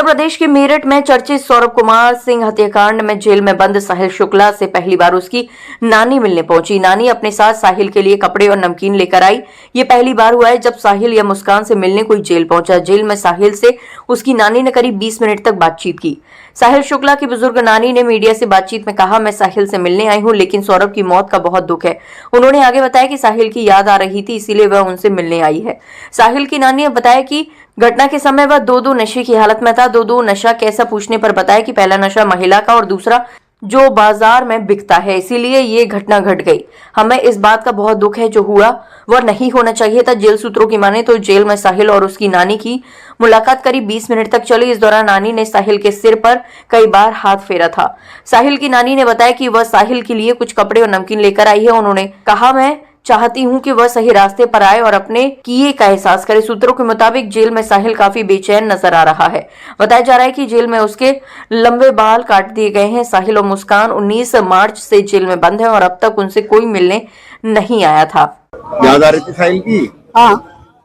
उत्तर प्रदेश के मेरठ में चर्चित सौरभ कुमार सिंह हत्याकांड में जेल में बंद साहिल शुक्ला से पहली बार उसकी नानी मिलने पहुंची। नानी अपने साथ साहिल के लिए कपड़े और नमकीन लेकर आई। ये पहली बार हुआ है जब साहिल या मुस्कान से मिलने कोई जेल पहुंचा। जेल में साहिल से उसकी नानी ने करीब 20 मिनट तक बातचीत की। साहिल शुक्ला की बुजुर्ग नानी ने मीडिया से बातचीत में कहा, मैं साहिल से मिलने आई हूं, लेकिन सौरभ की मौत का बहुत दुख है। उन्होंने आगे बताया कि साहिल की याद आ रही थी, इसीलिए वह उनसे मिलने आई है। साहिल की नानी ने बताया कि घटना के समय वह दो नशे की हालत में था। दो नशा कैसा पूछने पर बताया कि पहला नशा महिला का और दूसरा जो बाजार में बिकता है, इसीलिए ये घटना घट गई। हमें इस बात का बहुत दुख है, जो हुआ वह नहीं होना चाहिए था। जेल सूत्रों की माने तो जेल में साहिल और उसकी नानी की मुलाकात करीब 20 मिनट तक चली। इस दौरान नानी ने साहिल के सिर पर कई बार हाथ फेरा था। साहिल की नानी ने बताया कि वह साहिल के लिए कुछ कपड़े और नमकीन लेकर आई है। उन्होंने कहा, मैं चाहती हूं कि वह सही रास्ते पर आए और अपने किए का एहसास करे। सूत्रों के मुताबिक जेल में साहिल काफी बेचैन नजर आ रहा है। बताया जा रहा है कि जेल में उसके लंबे बाल काट दिए गए हैं। साहिल और मुस्कान 19 मार्च से जेल में बंद हैं और अब तक उनसे कोई मिलने नहीं आया था। याद आ रही थी साहिल की? हाँ।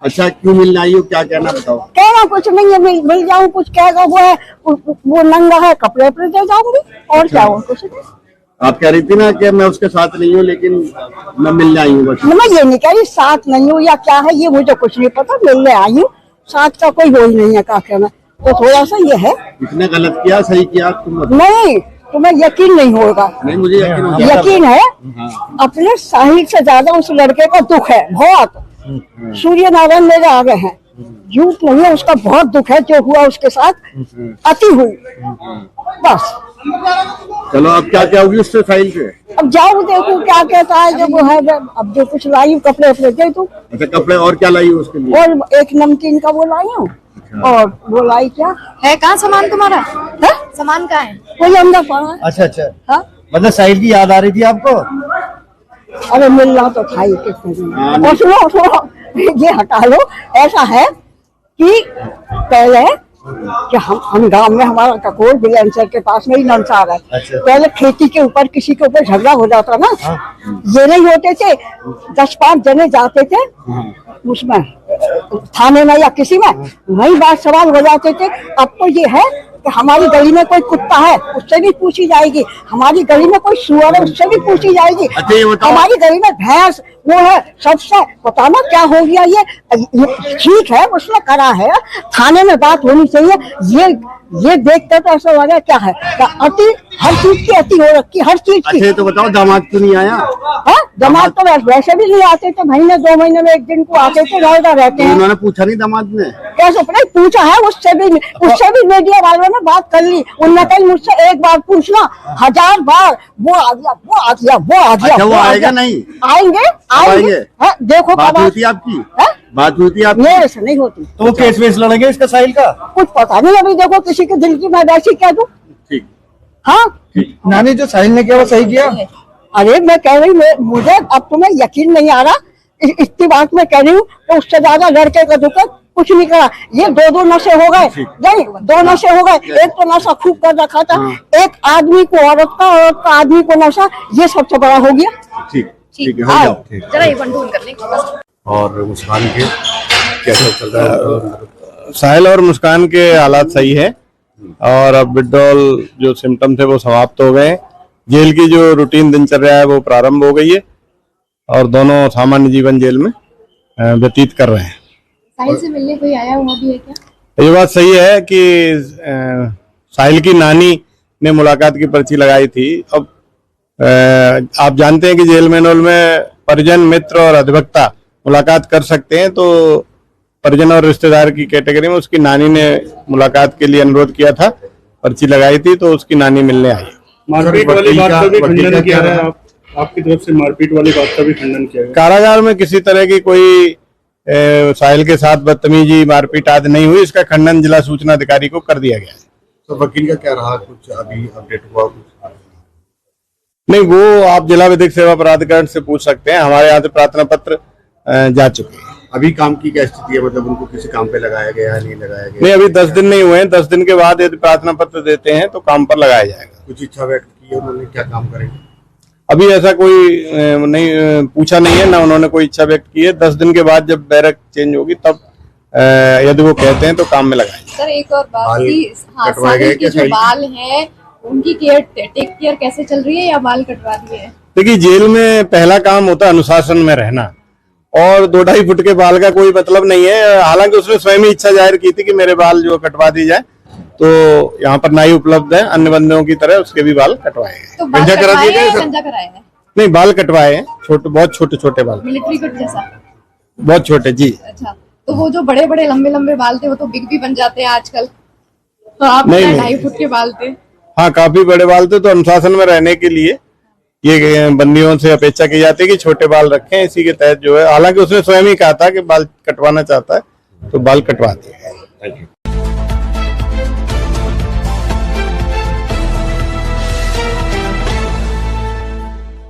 अच्छा, क्यों मिलने आई हो, क्या कहना बताओ? कहना कुछ नहीं है, मिल जाऊं, कुछ कहेगा वो है, वो नंगा है, कपड़े पर दे जाऊंगी और क्या हो, कुछ नहीं। आप कह रही थी ना कि मैं उसके साथ नहीं हूँ, लेकिन मैं मिलने आई हूँ बस। मैं ये नहीं कह रही साथ नहीं हूँ या क्या है, ये मुझे कुछ नहीं पता, मिलने आई हूँ। साथ का कोई रोल नहीं है का कहना, तो थोड़ा सा ये है। इसने गलत किया, सही किया? नहीं, तुम्हें यकीन नहीं होगा। नहीं, मुझे यकीन है। अपने साहिल से ज्यादा उस लड़के का दुख है बहुत। सूर्य नारायण मेरे आ गए हैं, झूठ नहीं है, उसका बहुत दुख है जो हुआ उसके साथ, अति हुई बस। चलो, अब क्या क्या होगी उससे, साहिल से? अब जाओ देखो क्या कहता है, जब वो है, अब जो कुछ लाई कपड़े अपने दे दूं। अच्छा, कपड़े और क्या लाई उसके लिए? और एक नमकीन का वो लाई हूँ। और वो लाई क्या है, कहाँ सामान तुम्हारा है? सामान कहाँ है? कोई अंदर पड़ा है। अच्छा। हाँ? मतलब साहिल की याद आ रही थी आपको? अरे मिलना तो था ही कितने दिन। और सुनो, ये हटा लो। ऐसा है कि पहले कि हम गांव में, हमारा ककोर बिलेंसर के पास में ही नंसार है। अच्छा। पहले खेती के ऊपर किसी के ऊपर झगड़ा हो जाता ना, ये नहीं होते थे, 10-5 जने जाते थे उसमें थाने में या किसी में, वही बात सवाल हो जाते थे। अब तो ये है कि हमारी गली में कोई कुत्ता है, उससे भी पूछी जाएगी। हमारी गली में कोई सुअर है, उससे भी पूछी जाएगी। हमारी गली में भैंस वो है, सबसे पता ना क्या हो गया। ये ठीक है, उसने करा है, थाने में बात होनी चाहिए। ये देखते तो ऐसा लगा क्या है, अति, हर चीज की अति हो रखी, हर चीज की। अच्छा, तो बताओ, दामाद क्यों नहीं आया? दामाद तो वैसे भी नहीं आते थे, महीने 2 महीने में एक दिन को आते थे, रहते हैं। उन्होंने पूछा नहीं दामाद ने? कैसे पूछा है, उससे भी मीडिया वालों ने बात कर ली। उनने कही मुझसे एक बार पूछना, 1000 बार वो आ गया, वो आ गया, वो आ गया। अच्छा, वो आएगा नहीं? आएंगे। देखो बात हुई थी आपकी? बात हुई थी आपकी? मेरे से नहीं होती। तो वो केस वेस लड़ेंगे इसका साहिल का? कुछ पता नहीं, अभी देखो किसी के दिल की मैं वैसी कह दूं। ठीक। हाँ, नानी, जो साहिल ने किया वो सही किया? अरे मैं कह रही, मुझे अब तुम्हें यकीन नहीं आ रहा, इतनी बात मैं कह रही हूँ। तो उससे ज्यादा लड़के का दुख कुछ नहीं करा। ये 2 नशे हो गए, नहीं 2 नशे हो गए। एक तो नशा खूब कर रखा था, एक आदमी को औरत का, औरत का आदमी को नशा, ये सबसे बड़ा हो गया। ठीक है, हो जाओ। जरा ये बंटून कर ले। और मुस्कान के कैसा चल रहा है? साहिल और मुस्कान के हालात सही है और अब विड्रॉल जो सिम्टम थे वो समाप्त हो गए। जेल की जो रूटीन दिनचर्या है वो प्रारंभ हो गई है और दोनों सामान्य जीवन जेल में व्यतीत कर रहे हैं। साहिल से मिलने कोई आया हुआ भी है क्या? ये बात सही है कि साहिल की नानी ने मुलाकात की पर्ची लगाई थी। अब आप जानते हैं कि जेल मैनुअल में परिजन, मित्र और अधिवक्ता मुलाकात कर सकते हैं, तो परिजन और रिश्तेदार की कैटेगरी में उसकी नानी ने मुलाकात के लिए अनुरोध किया था, पर्ची लगाई थी, तो उसकी नानी मिलने आई। मारपीट वाली बात का भी खंडन किया है आपकी तरफ से? मारपीट वाली बात का भी खंडन किया है? कारागार में किसी तरह की कोई साहिल के साथ बदतमीजी, मारपीट आदि नहीं हुई। इसका खंडन जिला सूचना अधिकारी को कर दिया गया है। तो वकील का क्या रहा, कुछ अभी अपडेट हुआ? नहीं, वो आप जिला विधिक सेवा प्राधिकरण से पूछ सकते हैं। हमारे यहाँ से प्रार्थना पत्र जा चुके हैं। अभी काम की क्या स्थिति है, मतलब उनको किसी काम पे लगाया गया है, नहीं लगाया गया? नहीं, अभी 10 दिन नहीं हुए हैं। 10 दिन के बाद यदि प्रार्थना पत्र देते हैं तो काम पर लगाया जाएगा। कुछ इच्छा व्यक्त की है उन्होंने, क्या काम करेंगे? अभी ऐसा कोई नहीं पूछा नहीं है, ना उन्होंने कोई इच्छा व्यक्त की है। 10 दिन के बाद जब बैरक चेंज होगी तब यदि वो कहते हैं तो काम में लगाएंगे। सर एक और बात थी, हाँ कटवाए गए साहिल के क्या जो साहिल? बाल हैं उनकी टेक केयर कैसे चल रही है या बाल कटवा दिए हैं? देखिए जेल में पहला काम होता है अनुशासन में रहना, और 2-2.5 फुट के बाल का कोई मतलब नहीं है। हालांकि उसने स्वयं ही इच्छा जाहिर की थी कि मेरे बाल जो कटवा दी जाए, तो यहाँ पर नाई उपलब्ध है, अन्य बंदियों की तरह उसके भी बाल कटवाए गए। तो बाल गंजा करा कटवाए दिए हैं गए या सर? गंजा कराए हैं? नहीं, बाल कटवाए हैं, छोटे, बहुत छोटे छोटे बाल, मिलिट्री कट जैसा? बहुत छोटे जी। अच्छा, तो वो जो बड़े बड़े लंबे लंबे बाल थे वो तो बिग भी बन जाते हैं आजकल, तो आप नहीं, 2.5 फुट के बाल थे। हाँ, काफी बड़े बाल थे, तो अनुशासन में रहने के लिए ये बंदियों से अपेक्षा की जाती है कि छोटे बाल रखें। इसी के तहत जो है, हालांकि उसने स्वयं ही कहा था कि बाल कटवाना चाहता है, तो बाल कटवा दिए।